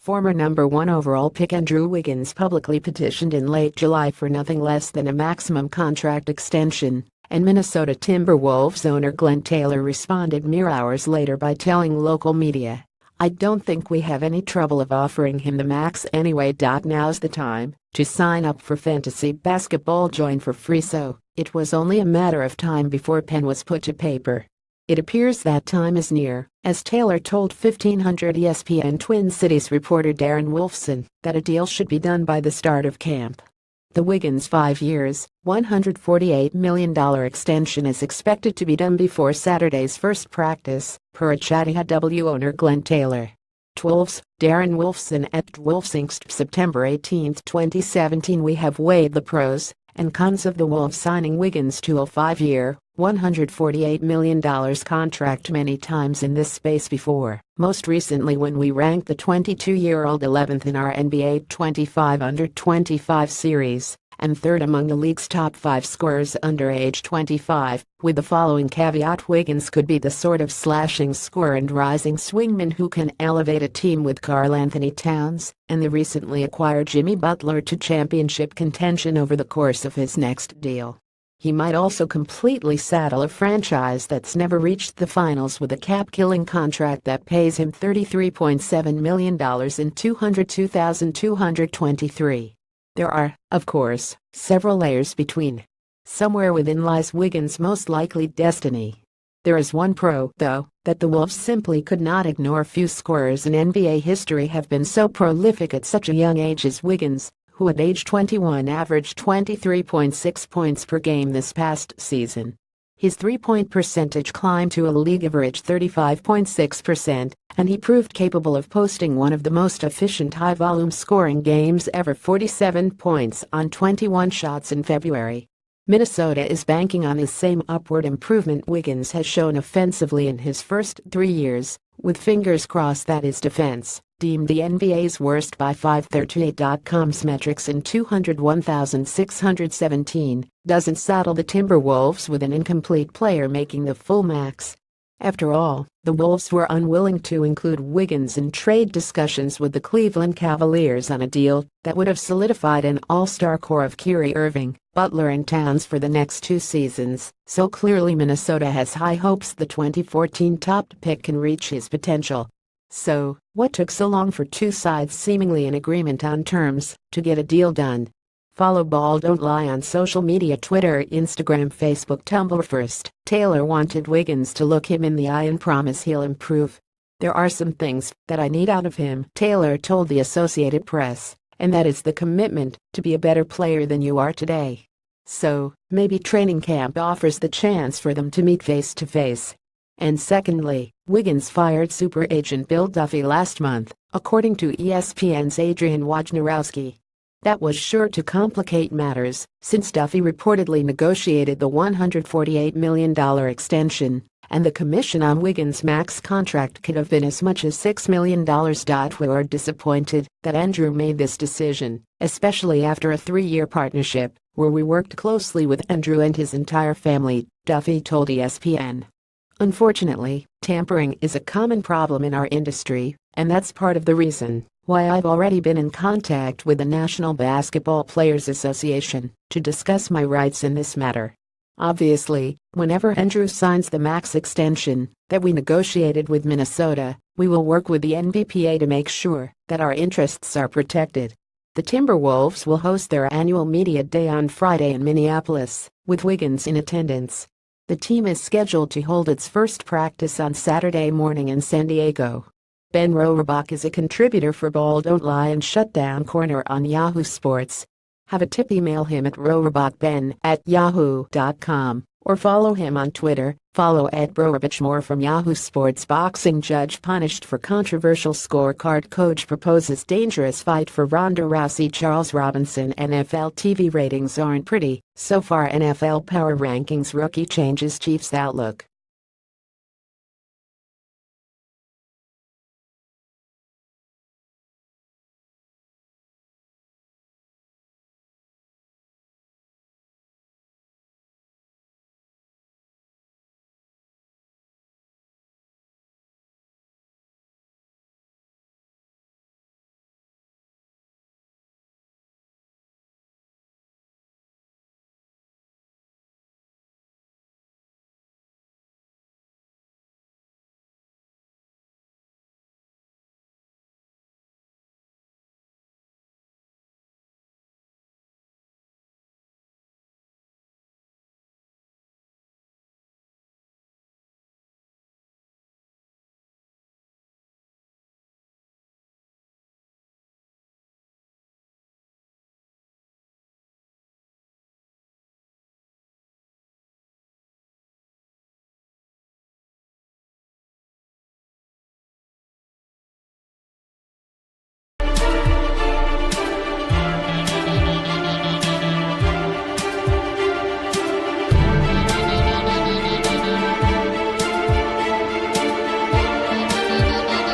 Former number 1 overall pick Andrew Wiggins publicly petitioned in late July for nothing less than a maximum contract extension, and Minnesota Timberwolves owner Glenn Taylor responded mere hours later by telling local media, "I don't think we have any trouble of offering him the max anyway. Now's the time to sign up for fantasy basketball. Join for free." So it was only a matter of time before pen was put to paper. It appears that time is near, as Taylor told 1500 ESPN Twin Cities reporter Darren Wolfson that a deal should be done by the start of camp. The Wiggins 5 years, $148 million extension is expected to be done before Saturday's first practice, per a Chattanooga owner Glenn Taylor. Twelves, Darren Wolfson at Wolfsingst. September 18, 2017. We have weighed the pros and cons of the Wolves signing Wiggins to a 5-year, $148 million contract many times in this space before, most recently when we ranked the 22-year-old 11th in our NBA 25 under 25 series, and 3rd among the league's top 5 scorers under age 25, with the following caveat: Wiggins could be the sort of slashing scorer and rising swingman who can elevate a team with Karl-Anthony Towns and the recently acquired Jimmy Butler to championship contention over the course of his next deal. He might also completely saddle a franchise that's never reached the finals with a cap-killing contract that pays him $33.7 million in $202,223. There are, of course, several layers between. Somewhere within lies Wiggins' most likely destiny. There is one pro, though, that the Wolves simply could not ignore. Few scorers in NBA history have been so prolific at such a young age as Wiggins, who at age 21 averaged 23.6 points per game this past season. His three-point percentage climbed to a league average 35.6%, and he proved capable of posting one of the most efficient high-volume scoring games ever, 47 points on 21 shots in February. Minnesota is banking on the same upward improvement Wiggins has shown offensively in his first 3 years, with fingers crossed that his defense, deemed the NBA's worst by 538.com's metrics in 201,617, doesn't saddle the Timberwolves with an incomplete player making the full max. After all, the Wolves were unwilling to include Wiggins in trade discussions with the Cleveland Cavaliers on a deal that would have solidified an all-star core of Kyrie Irving, Butler and Towns for the next 2 seasons, so clearly Minnesota has high hopes the 2014 top pick can reach his potential. So, what took so long for two sides seemingly in agreement on terms to get a deal done? Follow Ball Don't Lie on social media: Twitter, Instagram, Facebook, Tumblr. First, Taylor wanted Wiggins to look him in the eye and promise he'll improve. "There are some things that I need out of him," Taylor told the Associated Press, "and that is the commitment to be a better player than you are today. So, maybe training camp offers the chance for them to meet face to face." And secondly, Wiggins fired super agent Bill Duffy last month, according to ESPN's Adrian Wojnarowski. That was sure to complicate matters, since Duffy reportedly negotiated the $148 million extension, and the commission on Wiggins' max contract could have been as much as $6 million. We are disappointed that Andrew made this decision, especially after a 3-year partnership, where we worked closely with Andrew and his entire family, Duffy told ESPN. "Unfortunately, tampering is a common problem in our industry, and that's part of the reason why I've already been in contact with the National Basketball Players Association to discuss my rights in this matter. Obviously, whenever Andrew signs the max extension that we negotiated with Minnesota, we will work with the NBPA to make sure that our interests are protected." The Timberwolves will host their annual media day on Friday in Minneapolis, with Wiggins in attendance. The team is scheduled to hold its first practice on Saturday morning in San Diego. Ben Rohrbach is a contributor for Ball Don't Lie and Shutdown Corner on Yahoo Sports. Have a tip? Email him at rohrbachben@yahoo.com or follow him on Twitter. Follow @Brohrbach. More from Yahoo Sports: boxing judge punished for controversial scorecard, coach proposes dangerous fight for Ronda Rousey. Charles Robinson: NFL TV ratings aren't pretty so far. NFL Power Rankings: rookie changes Chiefs outlook.